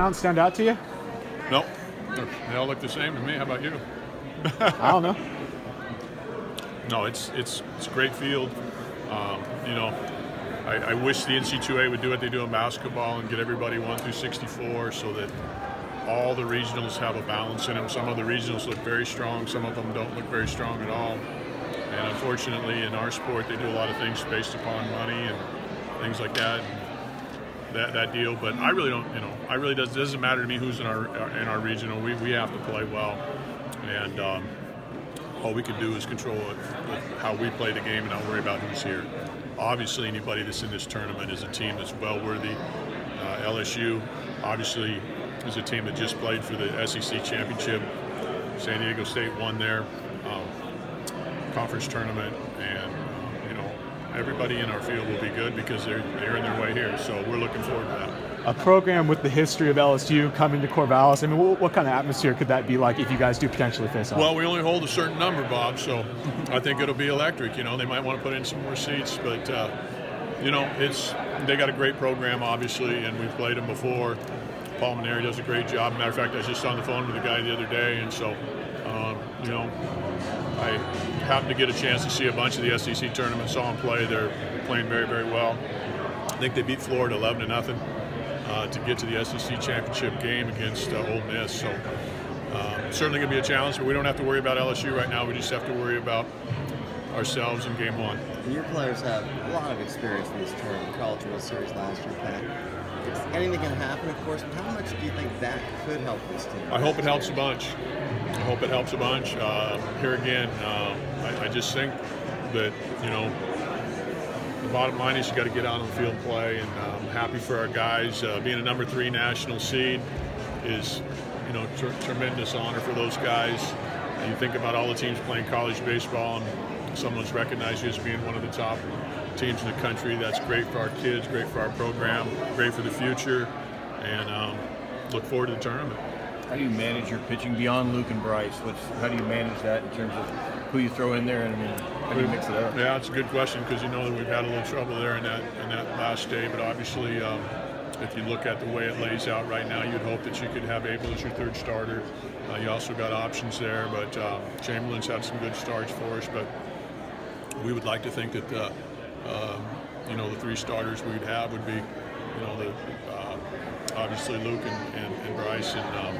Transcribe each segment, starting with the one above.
around stand out to you? No, they all look the same to me. How about you? I don't know. No, it's a great field. You know, I wish the NC2A would do what they do in basketball and get everybody 1 through 64 so that all the regionals have a balance in them. Some of the regionals look very strong, some of them don't look very strong at all. And unfortunately, in our sport, they do a lot of things based upon money and things like that. That deal, but I really don't. You know, I really doesn't matter to me who's in our regional. We have to play well, and all we can do is control it with how we play the game and not worry about who's here. Obviously, anybody that's in this tournament is a team that's well worthy. LSU, obviously, is a team that just played for the SEC championship. San Diego State won their conference tournament, and everybody in our field will be good because they're in their way here. So we're looking forward to that. A program with the history of LSU coming to Corvallis, I mean, what kind of atmosphere could that be like if you guys do potentially face off? Well, we only hold a certain number, Bob, so I think it'll be electric. You know, they might want to put in some more seats, but you know, they got a great program, obviously, and we've played them before. Paul Maneri does a great job. Matter of fact, I was just on the phone with a guy the other day, and so you know, I happened to get a chance to see a bunch of the SEC tournaments, saw them play. They're playing very, very well. I think they beat Florida 11-0 to get to the SEC championship game against Ole Miss. So certainly going to be a challenge, but we don't have to worry about LSU right now. We just have to worry about ourselves in game one. Your players have a lot of experience in this tournament, College World Series last year, Pat. Anything can happen, of course, but how much do you think that could help this team? I hope it helps a bunch. I hope it helps a bunch. Here again, I just think that, you know, the bottom line is you got to get out on the field and play, and I'm happy for our guys. Being a number 3 national seed is, you know, tremendous honor for those guys. And you think about all the teams playing college baseball, and someone's recognized you as being one of the top teams in the country. That's great for our kids, great for our program, great for the future, and look forward to the tournament. How do you manage your pitching beyond Luke and Bryce? How do you manage that in terms of who you throw in there, and I mean, how do you mix it up? Yeah, it's a good question because you know that we've had a little trouble there in that last day, but obviously if you look at the way it lays out right now, you'd hope that you could have Abel as your 3rd starter. You also got options there, but Chamberlain's had some good starts for us, but we would like to think that you know, the 3 starters we'd have would be, you know, obviously Luke and Bryce and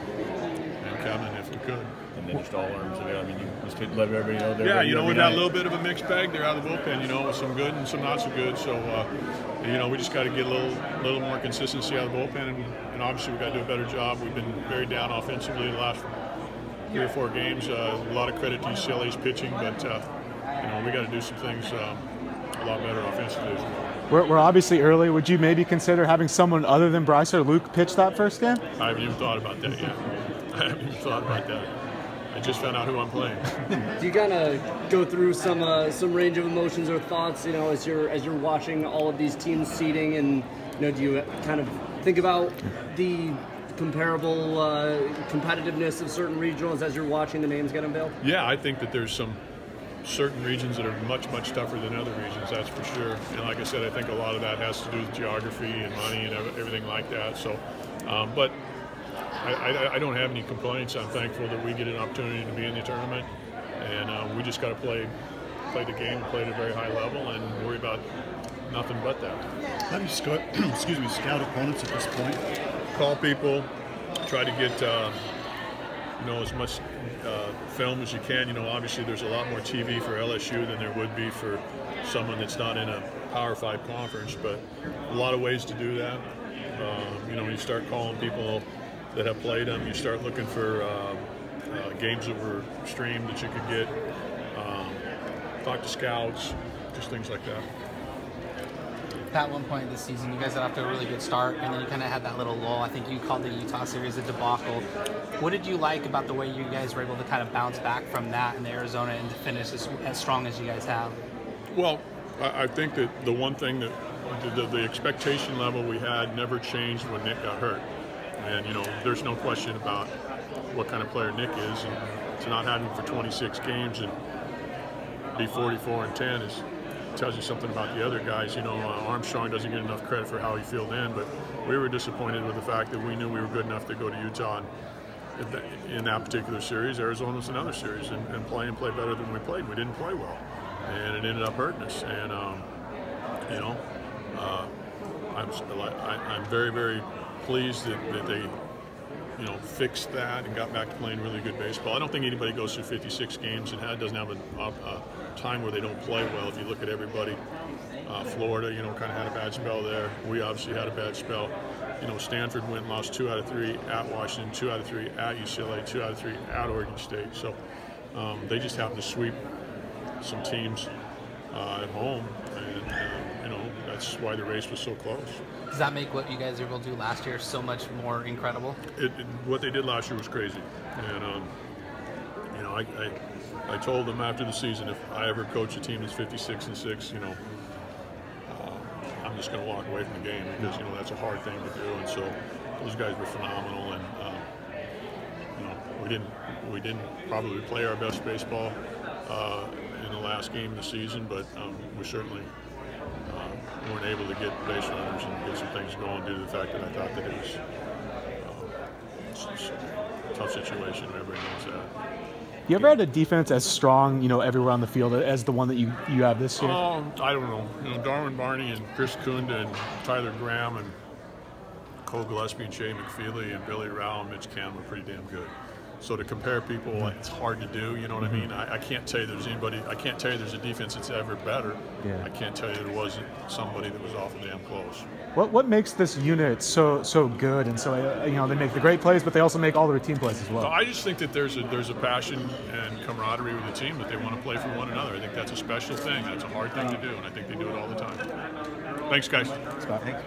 Kevin, if we could. And then just all arms of it. I mean, you just let everybody know they're yeah, you know, we've night. had a little bit of a mixed bag there out of the bullpen, you know, with some good and some not so good. So, you know, we just got to get a little more consistency out of the bullpen, and obviously we've got to do a better job. We've been very down offensively the last 3 or 4 games. A lot of credit to UCLA's pitching, but, you know, we got to do some things a lot better offensively as well. We're obviously early. Would you maybe consider having someone other than Bryce or Luke pitch that first game? I haven't even thought about that yet. I haven't even thought about that. I just found out who I'm playing. Do you kind of go through some range of emotions or thoughts, you know, as you're watching all of these teams seeding, and you know, do you kind of think about the comparable competitiveness of certain regionals as you're watching the names get unveiled? Yeah, I think that there's some certain regions that are much, much tougher than other regions, that's for sure. And like I said, I think a lot of that has to do with geography and money and everything like that. So, but I don't have any complaints. I'm thankful that we get an opportunity to be in the tournament, and we just got to play the game and play at a very high level and worry about nothing but that. How do you scout, scout opponents at this point? Call people, try to get you know, as much film as you can. You know, obviously there's a lot more TV for LSU than there would be for someone that's not in a Power 5 conference, but a lot of ways to do that. You know, you start calling people that have played them, you start looking for games that were streamed that you could get, talk to scouts, just things like that. At one point this season, you guys got off to a really good start, and then you kind of had that little lull. I think you called the Utah series a debacle. What did you like about the way you guys were able to kind of bounce back from that in the Arizona and to finish as strong as you guys have? Well, I think that the one thing that the expectation level we had never changed when Nick got hurt. And, you know, there's no question about what kind of player Nick is. And to not have him for 26 games and be 44-10 is tells you something about the other guys. You know, Armstrong doesn't get enough credit for how he filled in, but we were disappointed with the fact that we knew we were good enough to go to Utah. And in that particular series, Arizona was another series, and play better than we played. We didn't play well, and it ended up hurting us. And you know, I'm very, very pleased that they, you know, fixed that and got back to playing really good baseball. I don't think anybody goes through 56 games and doesn't have a time where they don't play well. If you look at everybody, Florida, you know, kind of had a bad spell there. We obviously had a bad spell. You know, Stanford went and lost 2 out of 3 at Washington, 2 out of 3 at UCLA, 2 out of 3 at Oregon State. So they just happened to sweep some teams at home, and you know, that's why the race was so close. Does that make what you guys were able to do last year so much more incredible? What they did last year was crazy, and you know, I told them after the season, if I ever coach a team that's 56-6, you know, I'm just going to walk away from the game, because you know that's a hard thing to do. And so those guys were phenomenal, and you know, we didn't probably play our best baseball in the last game of the season, but we certainly weren't able to get base runners and get some things going due to the fact that I thought that it was a tough situation. Everybody knows that. You ever had a defense as strong, you know, everywhere on the field as the one that you have this year? I don't know. You know, Darwin Barney and Chris Kunda and Tyler Graham and Cole Gillespie and Shea McFeely and Billy Rao and Mitch Cannon were pretty damn good. So to compare people, it's hard to do. You know what I mean? I can't tell you there's anybody. I can't tell you there's a defense that's ever better. Yeah. I can't tell you there wasn't somebody that was awful damn close. What makes this unit so good, and so you know, they make the great plays, but they also make all the routine plays as well? I just think that there's a passion and camaraderie with the team, that they want to play for one another. I think that's a special thing. That's a hard thing to do, and I think they do it all the time. Thanks, guys. Scott. Thanks.